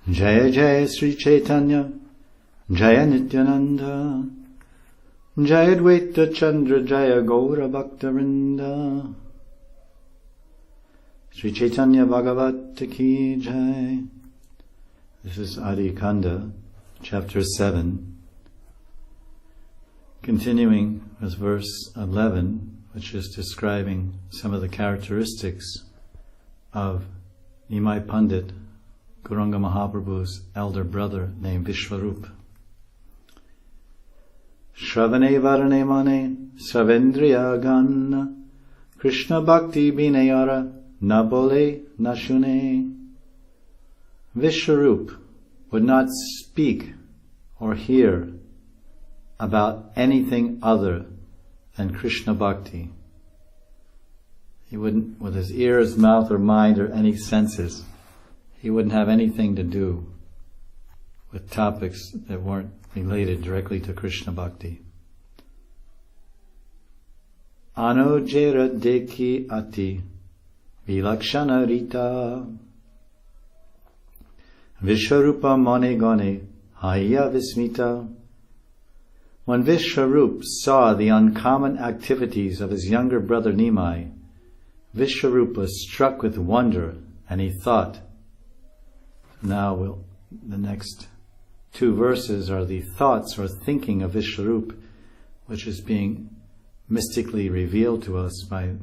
Jaya Jaya Sri Caitanya, Jaya Nityananda, Jaya Dvaita Chandra, Jaya Gaura Bhaktarinda. Sri Caitanya Bhagavata Ki Jai. This is Adi Kanda, chapter 7, continuing with verse 11, which is describing some of the characteristics of Nimai Pandit, Gauranga Mahaprabhu's elder brother named Vishwarup. Shravane Varane Mane Savendriya Ganna Krishna Bhakti Binayara Nabole Nashune. Vishwarup would not speak or hear about anything other than Krishna Bhakti. He wouldn't, with his ears, mouth, or mind, or any senses, he wouldn't have anything to do with topics that weren't related directly to Krishna Bhakti. Anujera deki ati vilakshana rita Vishwarupa mane gane haya vismita. When Vishwarup saw the uncommon activities of his younger brother Nimai, Vishwarup was struck with wonder, and he thought. Now the next two verses are the thoughts or thinking of Vishwarup, which is being mystically revealed to us by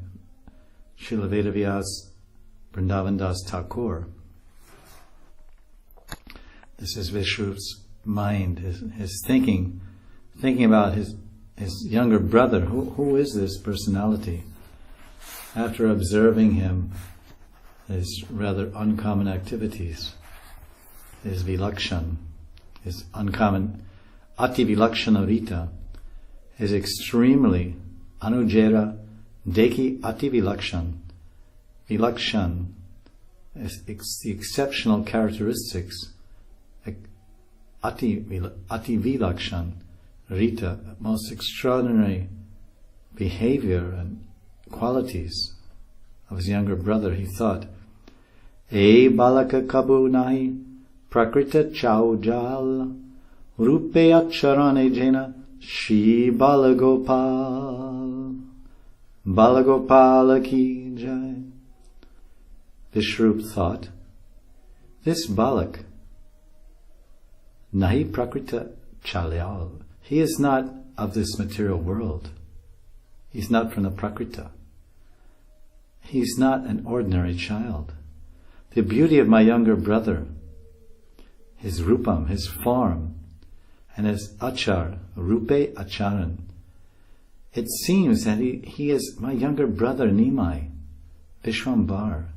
Srila Vedavyas Vrindavan Das Thakur. This is Vishwarup's mind, his thinking about his younger brother. Who is this personality? After observing him, his rather uncommon activities, his vilakshan, his uncommon ati vilakshana rita, his extremely anujera deki ati vilakshan. Vilakshan is the exceptional characteristics. Ati vilakshan rita, most extraordinary behavior and qualities of his younger brother. He thought, E balaka kabu nahi prakrita chaujal rupe acharane jena shi balagopal balagopala ki jai. Vishwarup thought, this balak nahi prakrita chalyal, he is not of this material world. He's not from the prakrita. He's not an ordinary child. The beauty of my younger brother, his rupam, his form, and his achar, rupe acharan. It seems that he is my younger brother Nimai, Vishwambar,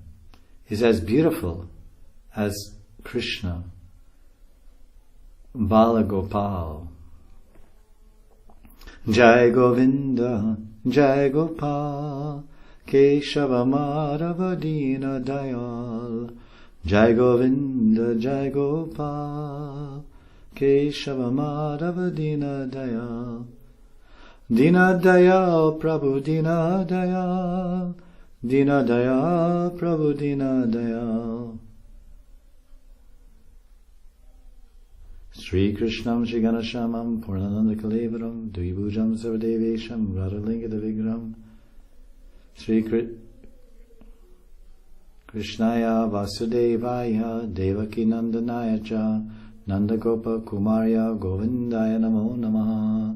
is as beautiful as Krishna, Balagopal. Jai Govinda, Jai Gopal, Keshava Madhava Dina Dayal. Jai Govinda, Jai Gopal, Keshava Madhava Dina Dayal. Dina Dayal, Prabhu Dina Dayal, Dina Dayal, Prabhu Dina Dayal. Sri Krishnam Shri Ganashamam Purnananda Kalevaram Dvibhujam Sarvadevesham Radhalingita Vigram Sri Krishnaya Vasudevaya Devaki Nandanaya Cha Nandagopa Kumarya Govindaya Namo Namaha.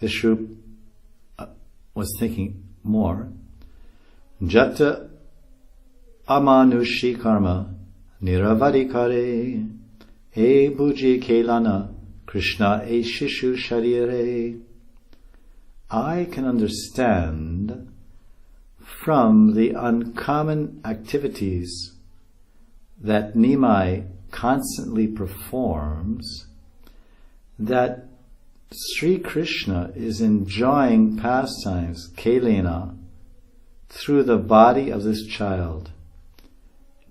Vishwarup was thinking more. Jata Amanushi Karma Niravadikare E Bhuji Kelana Krishna E Shishu Sharire. I can understand from the uncommon activities that Nimai constantly performs that Sri Krishna is enjoying pastimes, Kelena, through the body of this child.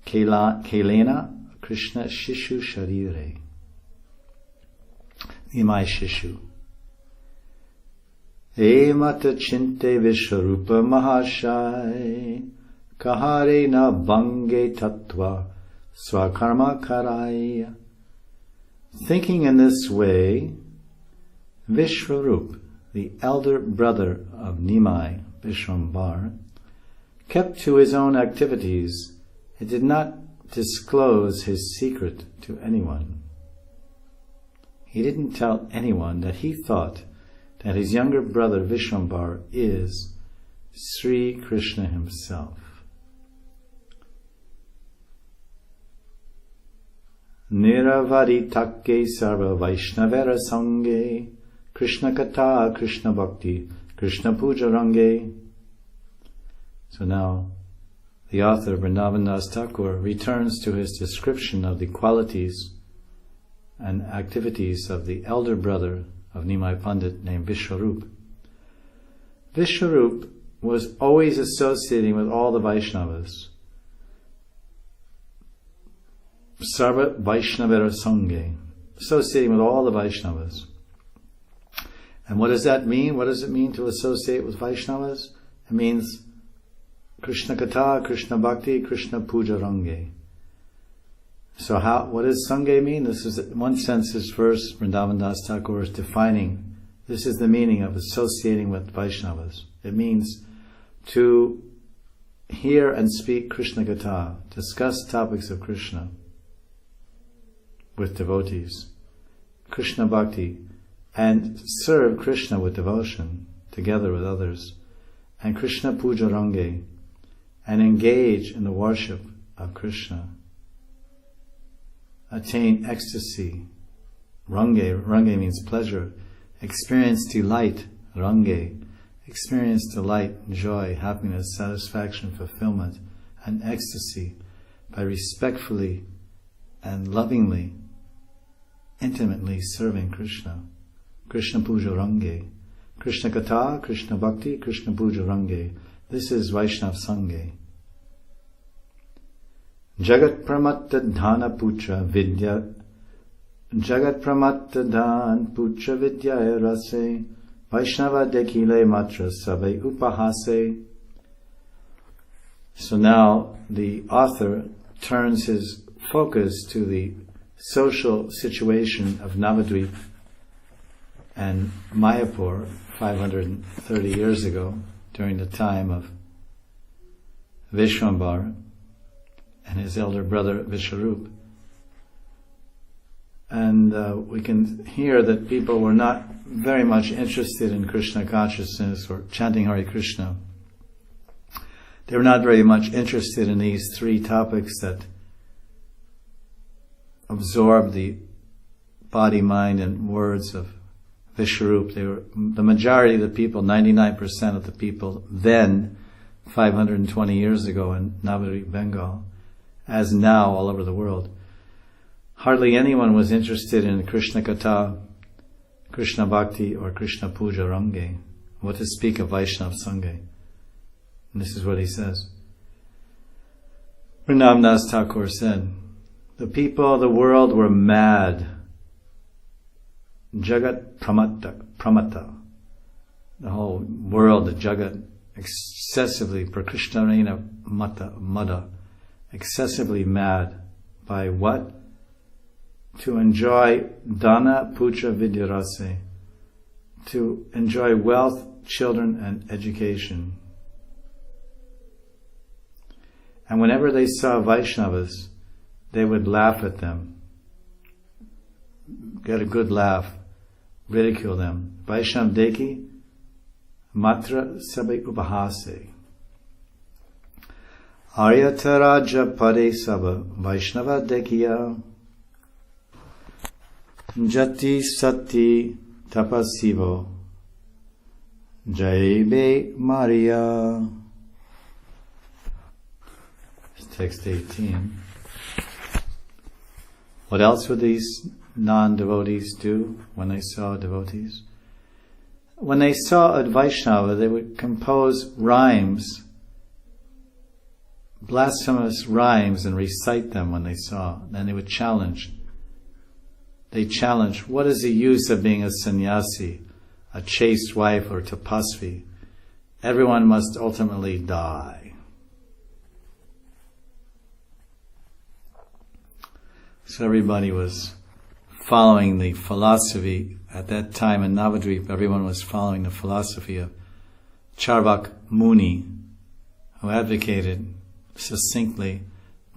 Kelena Krishna Shishu Sharire. Nimai Shishu. E mata chinte Vishwarupa Mahashai Kahare na bange tattva Swakarma Karaya. Thinking in this way, Vishwarup, the elder brother of Nimai, Vishwambar, kept to his own activities and did not disclose his secret to anyone. He didn't tell anyone that he thought that his younger brother Vishwambar is Sri Krishna himself. Niravari takke sarva Vaishnavera sange Krishna kata, Krishna bhakti, Krishna puja range. So now, the author Vrindavan Das Thakur returns to his description of the qualities and activities of the elder brother of Nimai Pandit named Vishwarup. Vishwarup was always associating with all the Vaishnavas. Sarva Vaishnavera Sange, associating with all the Vaishnavas. And what does that mean? What does it mean to associate with Vaishnavas? It means Krishna Kata, Krishna Bhakti, Krishna Puja Range. So what does Sange mean? This is, in one sense, this verse, Vrindavan Das Thakur is defining. This is the meaning of associating with Vaishnavas. It means to hear and speak Krishna Kata, discuss topics of Krishna with devotees, Krishna Bhakti, and serve Krishna with devotion together with others, and Krishna Puja Range, and engage in the worship of Krishna. Attain ecstasy. Range means pleasure. Experience delight. Range. Experience delight, joy, happiness, satisfaction, fulfillment, and ecstasy by respectfully and lovingly, intimately serving Krishna. Krishna Puja Range. Krishna Kata, Krishna Bhakti, Krishna Puja Range. This is Vaishnav Sange. Jagat Pramatta Dhana Pucha Vidya. Jagat Pramatta Dhan Pucha Vidya Rase. Vaishnava Dekile Matra Sabe Upahase. So now the author turns his focus to the social situation of Navadvip and Mayapur 530 years ago, during the time of Vishwambar and his elder brother Vishwarup. And we can hear that people were not very much interested in Krishna consciousness or chanting Hare Krishna. They were not very much interested in these three topics that absorb the body, mind, and words of Vishwarup. They were the majority of the people, 99% of the people then, 520 years ago in Navadvip, Bengal, as now all over the world. Hardly anyone was interested in Krishna Kata, Krishna Bhakti, or Krishna Puja Range. What to speak of Vaishnav Sange? And this is what he says. Vrindavan Das Thakur said, the people of the world were mad. Jagat Pramata. The whole world, the Jagat, excessively, Prakrishnarena Mada, excessively mad. By what? To enjoy Dana Pucha Vidyarase, to enjoy wealth, children, and education. And whenever they saw Vaishnavas, they would laugh at them, get a good laugh, ridicule them. Vaishnav Deki, Matra Sabe Upahase. Aryataraja Pade Saba Vaishnava Dekiya Jati Sati Tapasivo Jaibe Maria. Text 18. What else would these non-devotees do when they saw devotees? When they saw a Vaishnava, they would compose rhymes, blasphemous rhymes, and recite them when they saw. Then they would challenge. They challenge, what is the use of being a sannyasi, a chaste wife, or tapasvi? Everyone must ultimately die. So everybody was following the philosophy. At that time in Navadvip, everyone was following the philosophy of Charvak Muni, who advocated succinctly,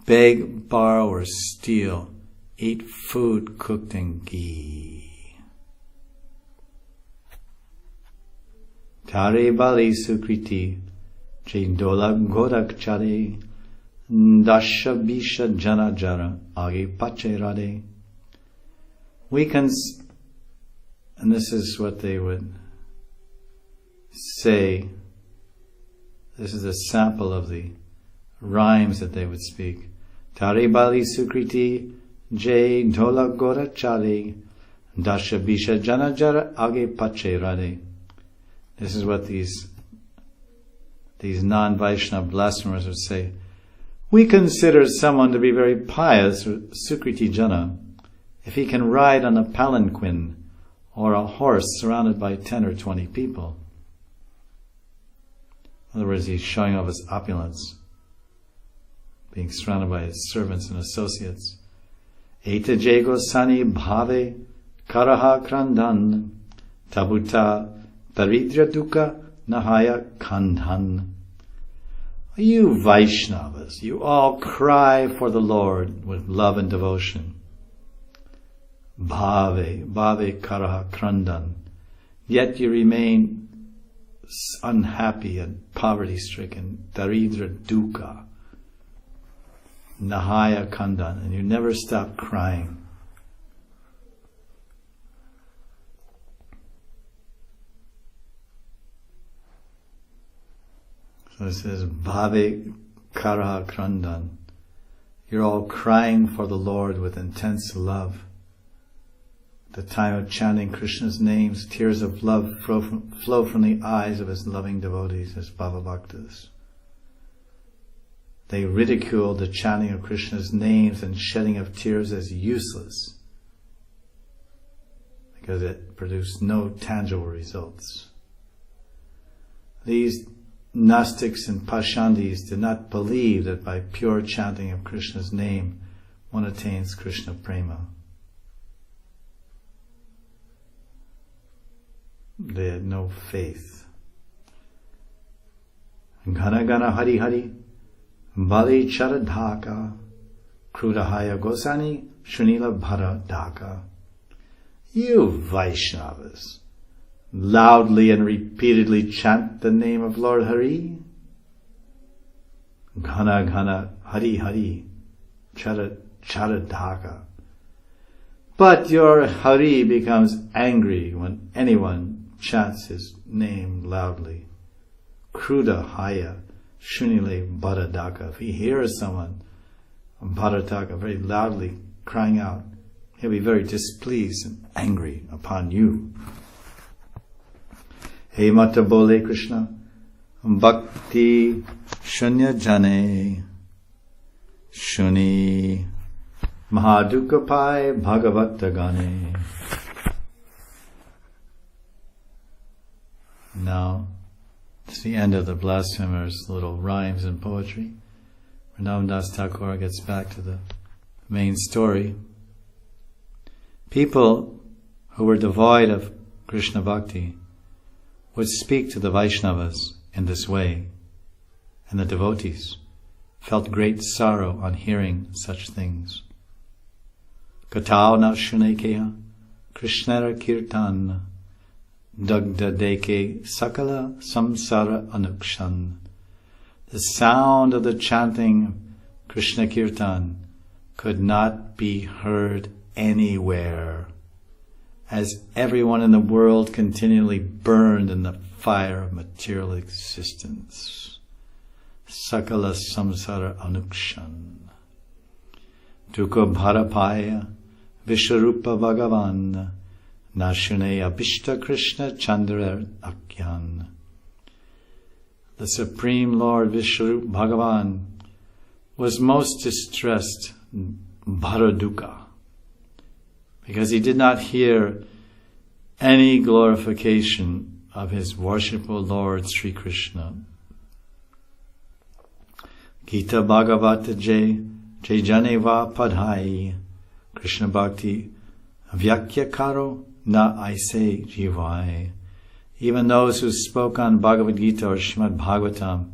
beg, borrow, or steal, eat food cooked in ghee. Tare bali sukriti, chindola godak chare, dasha bisha jana jara, age pache rade. We can, and this is what they would say, this is a sample of the rhymes that they would speak. Tare bali sukriti, jay dhola gora chale, dasha bisha jana jara, age pache rade. This is what these non-Vaishnava blasphemers would say. We consider someone to be very pious, or sukriti jana, if he can ride on a palanquin or a horse surrounded by 10 or 20 people. In other words, he's showing off his opulence, being surrounded by his servants and associates. Eta jego sani bhave karaha krandan tabuta daridra dukkha nahaya kandhan. You Vaishnavas, you all cry for the Lord with love and devotion. Bhave karaha krandan. Yet you remain unhappy and poverty-stricken. Daridra dukkha. Nahaya kandan. And you never stop crying. So it says, Bhave karaha krandan. You're all crying for the Lord with intense love. At the time of chanting Krishna's names, tears of love flow from the eyes of his loving devotees, his Bhava Bhaktas. They ridicule the chanting of Krishna's names and shedding of tears as useless, because it produced no tangible results. These Gnostics and Pashandis did not believe that by pure chanting of Krishna's name one attains Krishna prema. They had no faith. Gana gana hari hari, bali charadhaka, krudahaya gosani, shunila bhara dhaka. You Vaishnavas, loudly and repeatedly chant the name of Lord Hari. Ghana ghana hari hari, charadhaka. But your Hari becomes angry when anyone chants his name loudly. Kruda haya shunile bharadaka. If he hears someone, bharadaka, very loudly crying out, he'll be very displeased and angry upon you. Hey mata bole Krishna, bhakti shunya jane, shuni Mahadukapai Bhagavata Gane. Now, it's the end of the blasphemers' little rhymes and poetry. Vrindavan Das Thakur gets back to the main story. People who were devoid of Krishna Bhakti would speak to the Vaishnavas in this way, and the devotees felt great sorrow on hearing such things. Katao na shunekeha, Krishnara kirtan, dagda deke sakala samsara anukshan. The sound of the chanting Krishna kirtan could not be heard anywhere, as everyone in the world continually burned in the fire of material existence. Sakala samsara anukshan. Dukkha bharapaya Vishwarupa Bhagavan Nashune Abhishta Krishna Chandra Akyan. The Supreme Lord Vishwarupa Bhagavan was most distressed, Bharadukkha, because he did not hear any glorification of his worshipful Lord Sri Krishna. Gita Bhagavata Jai Janeva Padhai Krishna Bhakti Vyakya Karo Na Aise Jivai. Even those who spoke on Bhagavad Gita or Srimad Bhagavatam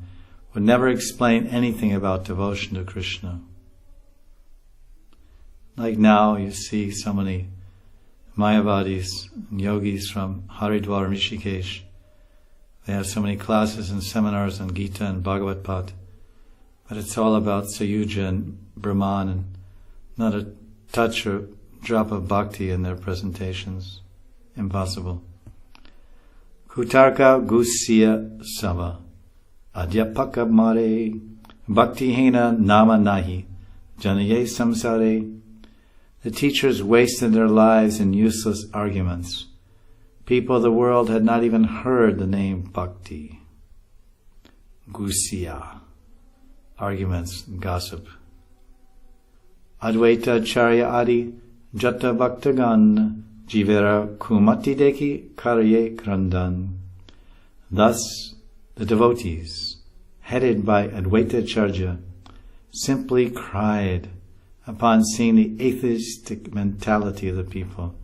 would never explain anything about devotion to Krishna. Like now, you see so many Mayavadis and yogis from Haridwar and Rishikesh. They have so many classes and seminars on Gita and Bhagavad Pat, but it's all about Sayuja and Brahman and not a touch or drop of bhakti in their presentations. Impossible. Kutarka Gusya Sava Adyapaka Mare Bhakti Hena Nama Nahi Janaye Samsare. The teachers wasted their lives in useless arguments. People of the world had not even heard the name Bhakti. Gusya. Arguments, gossip. Advaita Charya Adi Jata Bhaktagan Jivera Kumati Deki Karye Krandan. Thus, the devotees, headed by Advaita Charya, simply cried upon seeing the atheistic mentality of the people.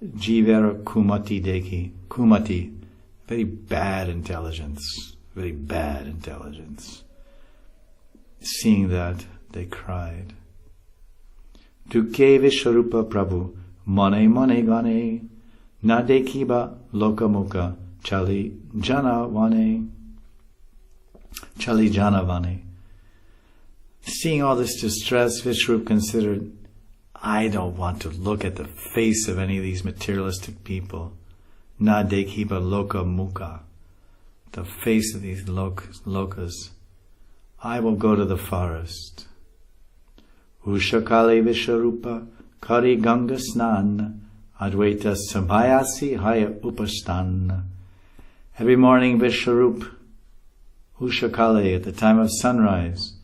Jivera Kumati Deki. Kumati, very bad intelligence. Very bad intelligence. Seeing that, they cried. Dukke Vishwarupa Prabhu Mane Mane Gane Na Dekiba Lokamukha Chali Janavane. Chali Janavane. Seeing all this distress, Vishwarup considered, I don't want to look at the face of any of these materialistic people. Na Dekiba Lokamukha. The face of these lokas. I will go to the forest. Ushakale Vishwarupa Kari Ganga Snan Advaita Sabhayasi Haya Upastan. Every morning Vishwarup, Ushakale, at the time of sunrise,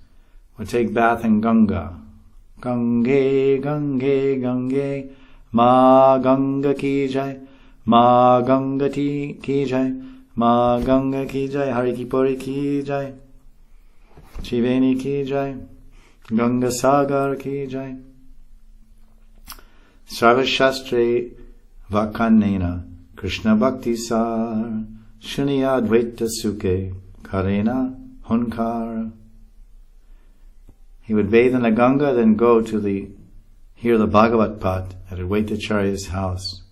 would take bath in Ganga. Gange, Gange, Gange, Ma Ganga Ki Jai, Ma Ganga Ki Jai, Ma Ganga Ki Jai, Hari Ki Puri Ki Jai, Triveni Ki Jai, Ganga Sagar Ki Jai. Sarva Shastre Vakanena Krishna Bhakti Sar Shuniya Advaita Sukhe Karena Hunkar. He would bathe in the Ganga, then go to hear the Bhagavat Pat at Advaita Charya's house.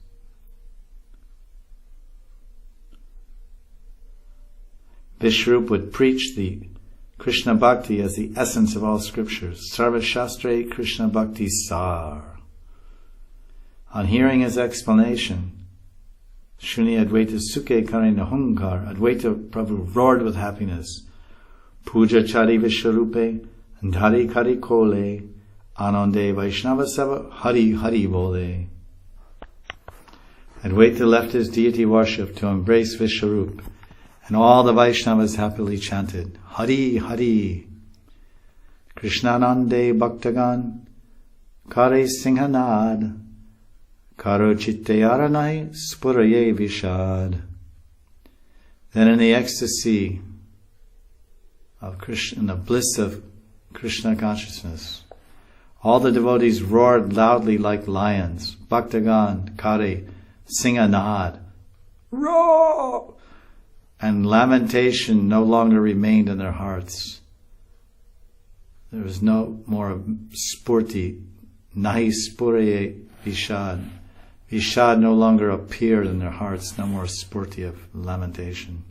Vishwarup would preach the Krishna Bhakti as the essence of all scriptures. Sarva Shastre Krishna Bhakti Sar. On hearing his explanation, Shuni Advaita Sukhe Karena Hunkar, Advaita Prabhu roared with happiness. Puja Chari Vishwarupe Dhari Kari Kole Anande Vaishnava Sava Hari Hari Bole. Advaita left his deity worship to embrace Vishwarup, and all the Vaishnavas happily chanted Hari Hari. Krishnanande Bhaktagan Kare Singhanad Karo Chitte Aranai Spuraye Vishad. Then in the ecstasy of Krishna, in the bliss of Krishna consciousness, all the devotees roared loudly like lions. Bhaktagan, Kare, Singhanad, roar! And lamentation no longer remained in their hearts. There was no more spurti, nahi spuraye vishad. Vishad no longer appeared in their hearts, no more spurti of lamentation.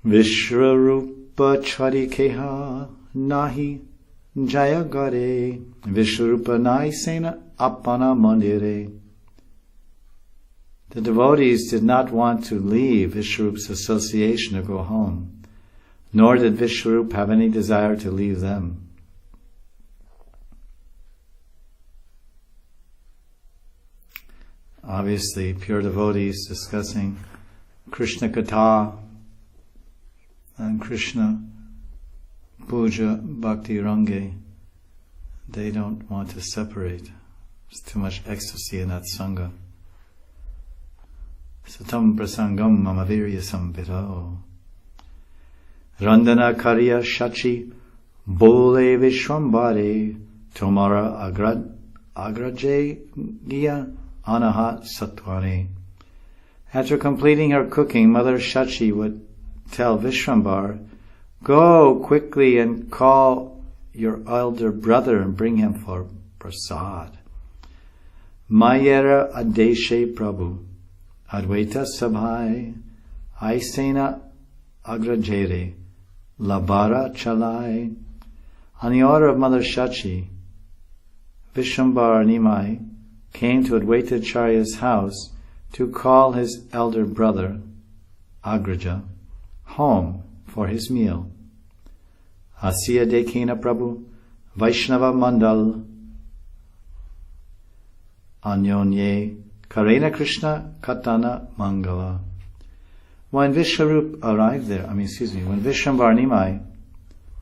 Vishwarupa Charikeha Nahi Jayagare Vishwarupa Nahi Sena Apana Mandire. The devotees did not want to leave Vishwarup's association to go home, nor did Vishwarup have any desire to leave them. Obviously, pure devotees discussing Krishna Katha and Krishna Puja Bhakti Range, they don't want to separate. There's too much ecstasy in that Sangha. Satam prasangam mamavirya sambhito Randana karya shachi Bole vishwambare Tomara Agrajeya Anahat Satvani. After completing her cooking, Mother Shachi would tell Vishwambar, "Go quickly and call your elder brother and bring him for prasad." Mayera Adeshe Prabhu Advaita Sabhai Aisena Agrajere Labara Chalai. On the order of Mother Shachi, Vishwambar Nimai came to Advaitacharya's house to call his elder brother, Agraja, home for his meal. Asya Dekina Prabhu Vaishnava Mandal Anyonye Karena Krishna Katana Mangala. When Vishwarup arrived there, when Vishwambar Nimai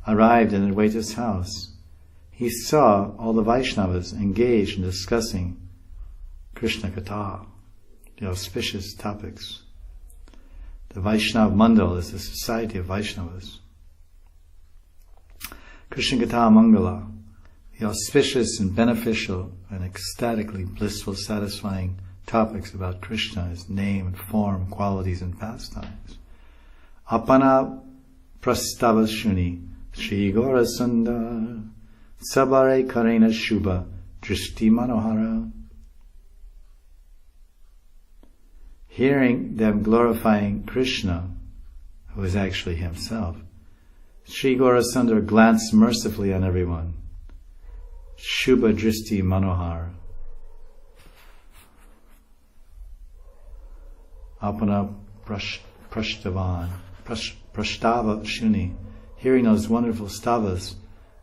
arrived in Advaita's house, he saw all the Vaishnavas engaged in discussing Krishna Katha, the auspicious topics. The Vaishnav Mandal is the society of Vaishnavas. Krishna Katha Mangala, the auspicious and beneficial and ecstatically blissful, satisfying topics about Krishna, his name and form, qualities and pastimes. Apana Prastavashuni Shri Gora Sundar Sabare Karena Shubha Drishti Manohara. Hearing them glorifying Krishna, who is actually himself, Sri Gaurasundar glanced mercifully on everyone. Shubha Drishti Manohar. Apana Prashtava Shuni. Hearing those wonderful stavas,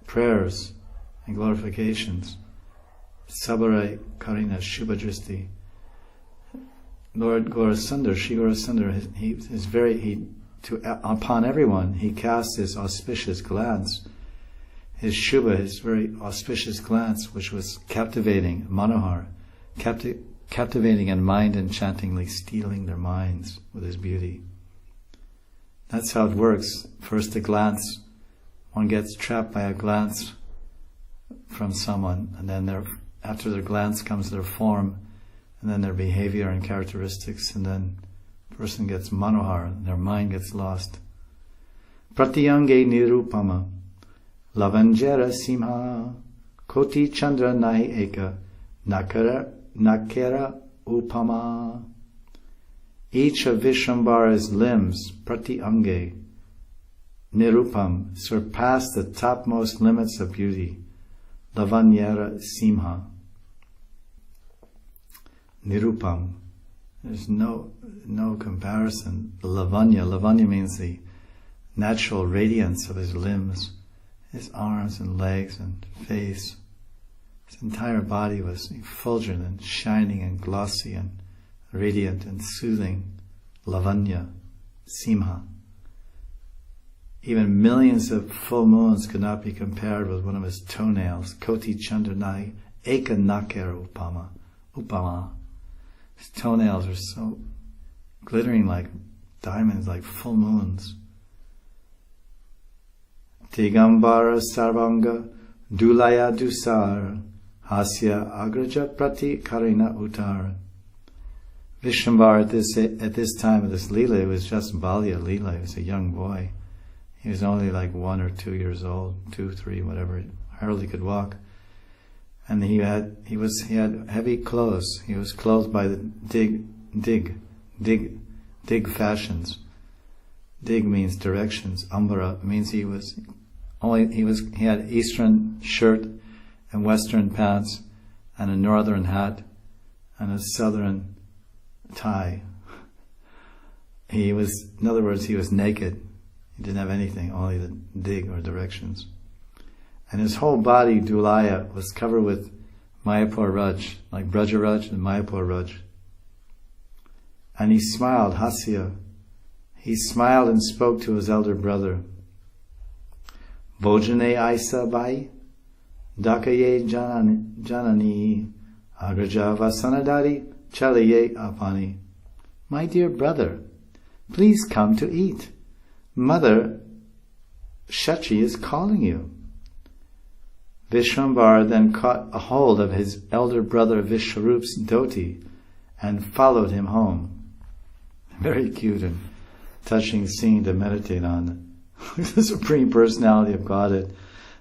prayers, and glorifications. Sabare Karina Shubha Drishti. Lord Gaurasundar, Sri Gaurasundar, upon everyone, he casts his auspicious glance, his Shubha, his very auspicious glance, which was captivating, Manohar, captivating and mind-enchantingly stealing their minds with his beauty. That's how it works. First a glance, one gets trapped by a glance from someone, and then after their glance comes their form, and then their behavior and characteristics, and then the person gets manohar, and their mind gets lost. Pratyange nirupama, lavanjera simha, koti chandra nahi eka, nakera upama. Each of Vishwambara's limbs, pratyange, nirupam, surpassed the topmost limits of beauty, lavanyera simha. Nirupam, there's no comparison. Lavanya means the natural radiance of his limbs, his arms and legs and face. His entire body was effulgent and shining and glossy and radiant and soothing. Lavanya, simha. Even millions of full moons could not be compared with one of his toenails. Koti chandranai eka nakera upama. His toenails are so glittering like diamonds, like full moons. Tigambara sarvanga dulaya dusar hasya agraja prati karina utar. Vishwambar at this time of this Leela, it was just Balya Leela, he was a young boy. He was only like 1 or 2 years old, 2, 3, whatever, he hardly could walk. And he had heavy clothes. He was clothed by the dig fashions. Dig means directions. Ambara means he had Eastern shirt and Western pants and a Northern hat and a Southern tie. In other words, he was naked. He didn't have anything, only the dig or directions. And his whole body, Dulaya, was covered with Mayapur Raj, like Braja Raj and Mayapur Raj. And he smiled, Hasya. He smiled and spoke to his elder brother. Bojane Aisa Bai, Dakaye Janani, Agraja Vasanadari, Chalaye Apani. My dear brother, please come to eat. Mother Shachi is calling you. Vishwambar then caught a hold of his elder brother Vishwarup's dhoti and followed him home. Very cute and touching scene to meditate on. The Supreme Personality of Godhead,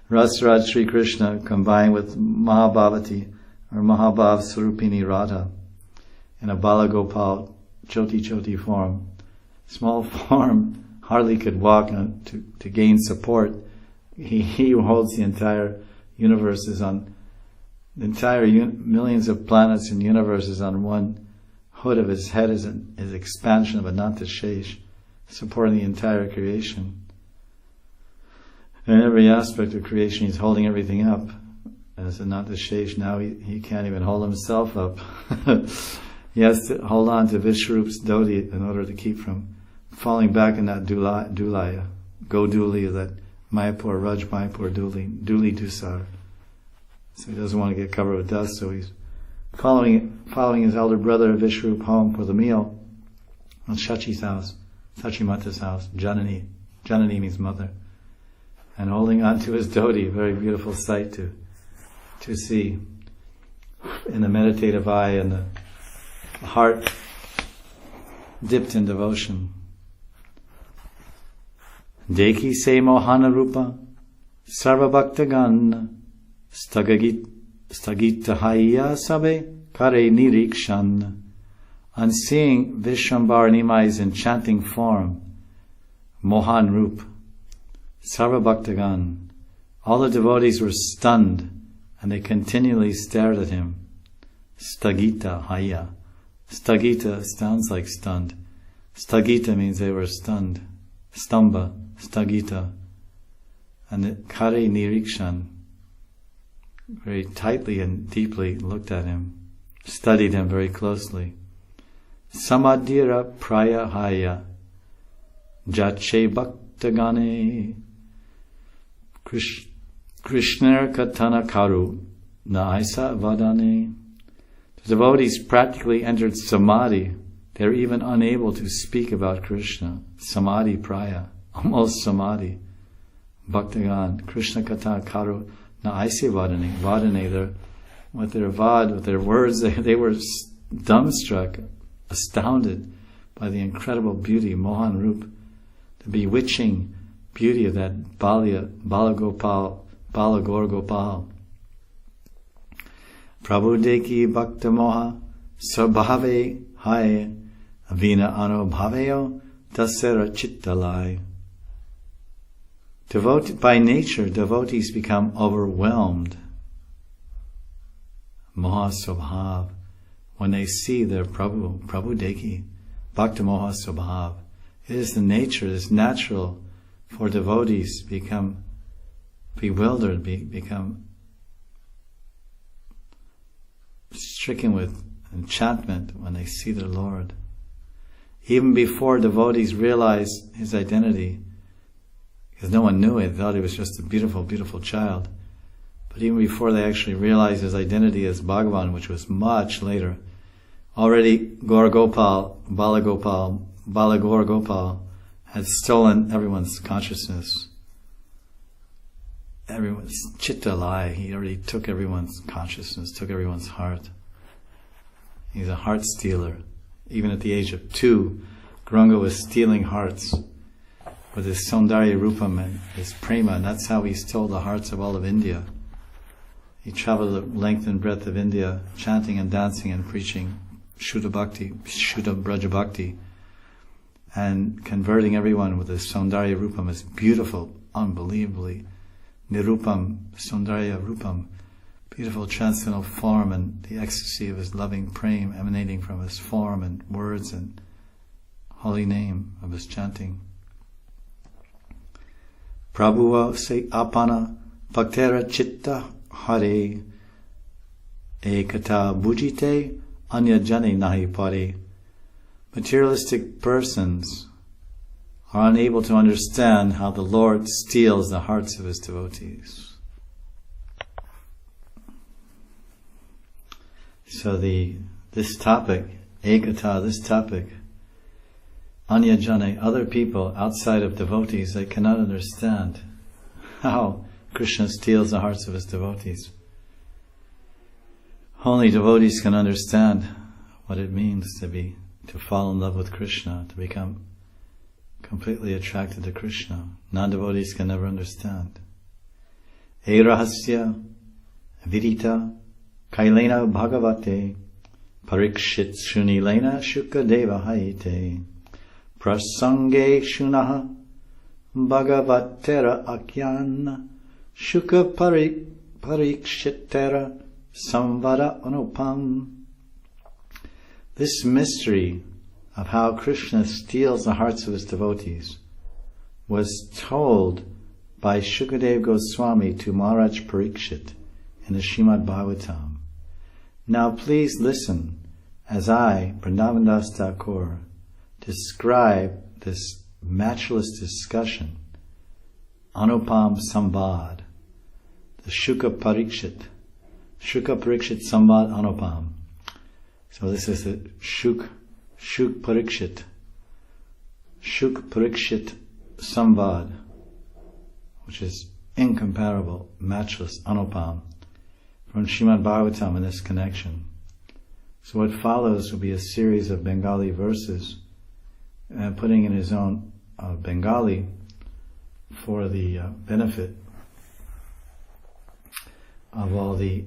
Rasaraj Sri Krishna, combined with Mahabhavati or Mahabhav Swarupini Radha in a Balagopal Choti form. Small form, hardly could walk to gain support. He holds the entire universes on, the entire millions of planets and universes on one hood of his head is his expansion of Ananta Shesh, supporting the entire creation. In every aspect of creation, he's holding everything up. As Ananta Shesh, now he can't even hold himself up. He has to hold on to Vishwarup's dhoti in order to keep from falling back in that Dulaya, Goduli, that Mayapur, Raj Mayapur Duli Dusar. So he doesn't want to get covered with dust, so he's following his elder brother Vishwarup home for the meal on Shachi's house, Sachimata's house. Janani means mother. And holding on to his dhoti, a very beautiful sight to see in the meditative eye and the heart dipped in devotion. Dekhi se mohana rupa sarva bhaktagan stagita hayya sabe kare nirikshan. On seeing Vishwambar Nimai's enchanting form, Mohan Rup, Sarva Bhaktagan, all the devotees were stunned and they continually stared at him. Stagita Haya. Stagita sounds like stunned. Stagita means they were stunned. Stamba, Stagita. And the Kare Nirikshan very tightly and deeply looked at him, studied him very closely. Samadhira Praya Haya Jache Bhaktagane Krishner Katana Karu Naisa Vadane. The devotees practically entered samadhi. They were even unable to speak about Krishna. Samadhi Praya, almost samadhi. Bhaktagan, Krishna Katana Karu Naisa Vadane. Vadane, with their words, they were dumbstruck, astounded by the incredible beauty, Mohan Rup, the bewitching beauty of that Balagor Gopal. Prabhu Deki Bhakta Moha Sabhave Hai Avina Anubhaveyo Dasera Chittalai. By nature, devotees become overwhelmed. Moha Subhav, when they see their Prabhu Deki, Bhakta Moha Subhav. It is the nature, it is natural for devotees become bewildered, become stricken with enchantment when they see their Lord. Even before devotees realized his identity, because no one knew it, they thought he was just a beautiful, beautiful child. But even before they actually realized his identity as Bhagavan, which was much later, already Balagor Gopal had stolen everyone's consciousness. Everyone's chittalai. He already took everyone's consciousness, took everyone's heart. He's a heart stealer. Even at the age of 2, Gauranga was stealing hearts with his Saundarya Rupam and his Prema, and that's how he stole the hearts of all of India. He traveled the length and breadth of India, chanting and dancing and preaching Shuddha Braja Bhakti, and converting everyone with his Saundarya Rupam, his beautiful, unbelievably Nirupam, Saundarya Rupam, beautiful transcendental form, and the ecstasy of his loving prema emanating from his form and words and holy name of his chanting. Prabhuva se apana bhaktera chitta hare ekata bhujite anya jane nahi pare. Materialistic persons are unable to understand how the Lord steals the hearts of his devotees. So this topic, ekata, anyajane, other people outside of devotees, they cannot understand how Krishna steals the hearts of his devotees. Only devotees can understand what it means to fall in love with Krishna, to become completely attracted to Krishna. Non-devotees can never understand. E rahasya vidita kailena bhagavate parikshit shunilena shukadeva haite prasange shunaha bhagavatera akyan shuka parikshitera samvara anupam. This mystery of how Krishna steals the hearts of his devotees was told by Shukadeva Goswami to Maharaj Parikshit in the Srimad Bhagavatam. Now please listen as I, Vrindavan Das Thakur, describe this matchless discussion, Anupam Samvad, the Shuka Parikshit Samvad Anupam. So this is the Shuk Parikshit Samvad, which is incomparable, matchless, Anupam, from Srimad Bhagavatam in this connection. So what follows will be a series of Bengali verses, putting in his own Bengali for the benefit of all the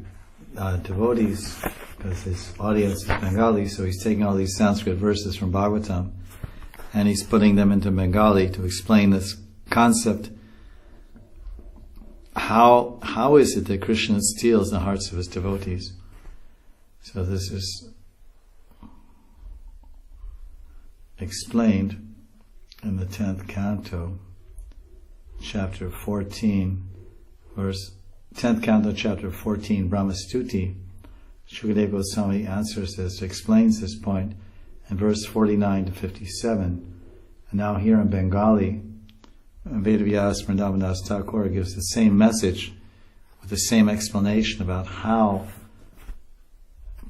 devotees, because his audience is Bengali, so he's taking all these Sanskrit verses from Bhagavatam and he's putting them into Bengali to explain this concept. How is it that Krishna steals the hearts of his devotees? So this is explained in the 10th canto, chapter 14, 10th canto, chapter 14, Brahmastuti. Shukadeva Goswami answers this, explains this point in verse 49 to 57. And now here in Bengali, Vedavyas Vrindavan Das Thakur gives the same message with the same explanation about how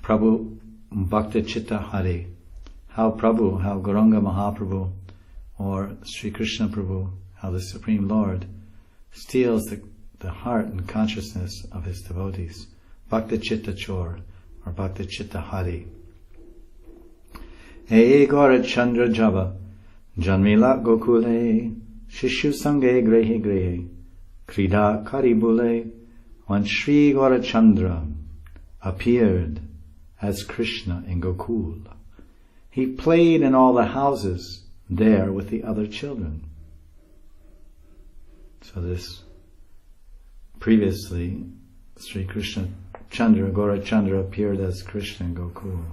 Prabhu Bhakta Chitta Hari, how Gauranga Mahaprabhu or Sri Krishna Prabhu, how the Supreme Lord steals the heart and consciousness of his devotees. Bhakta Chitta Chor or Bhakta Chitta Hari. E Gaura Chandra Java Janmila Gokule Shishu Sange Grehe Grehe Krida Karibule. When Sri Gaurachandra appeared as Krishna in Gokul, he played in all the houses there with the other children. So this previously Sri Krishna Chandra, Gaurachandra appeared as Krishna in Gokul.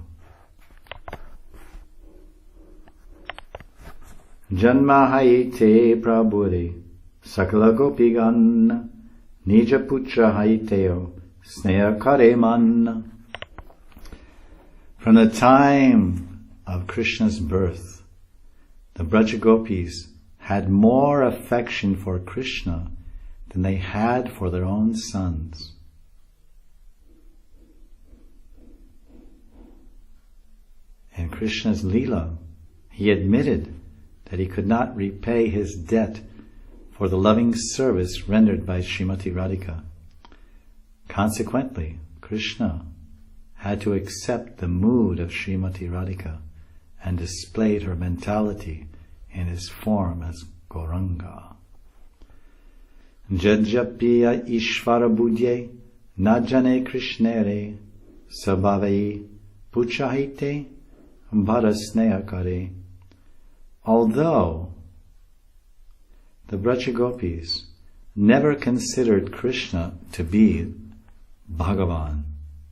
Janma haite prabhure sakala gopigan nija putra haiteo sneha kare man. From the time of Krishna's birth, the Braja Gopis had more affection for Krishna than they had for their own sons. In Krishna's Leela, he admitted that he could not repay his debt for the loving service rendered by Srimati Radhika. Consequently, Krishna had to accept the mood of Srimati Radhika and displayed her mentality in his form as Gauranga. Jajapya Ishvara Budye Najane Krishnere Sabhavai Puchahite Bharasneyakare. Although the Braja Gopis never considered Krishna to be Bhagavan,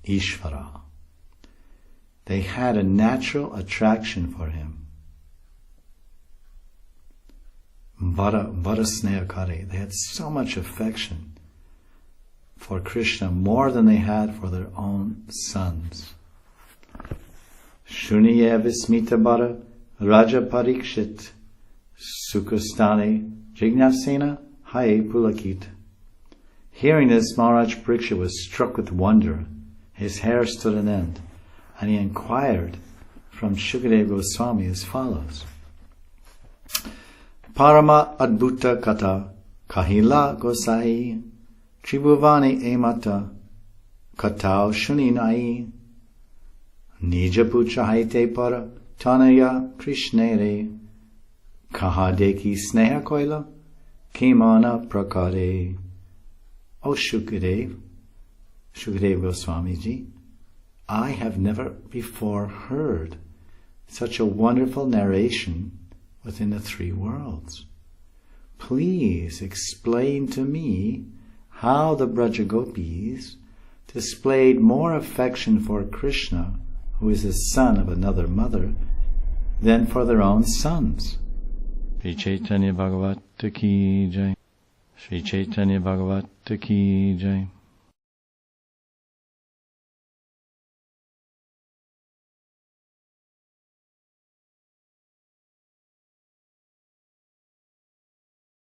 Ishvara, they had a natural attraction for him. Bharasneyakare. They had so much affection for Krishna, more than they had for their own sons. Shuniya Vismita Bara Raja Parikshit Sukastane Jignasena Haye Pulakit. Hearing this, Maharaj Parikshit was struck with wonder. His hair stood on end, and he inquired from Shukadeva Goswami as follows. Parama Adbhuta Kata Kahila Gosai Tribhuvani emata, katao shuninai, nija putra haite para, tanaya krishnere, kaha deki sneha koila, kimana prakare. O Shukadev, Shukadev Goswamiji, I have never before heard such a wonderful narration within the three worlds. Please explain to me how the Braja Gopis displayed more affection for Krishna, who is the son of another mother, than for their own sons. Sri Caitanya Bhagavata Ki Jai. Sri Caitanya Bhagavata Ki Jai.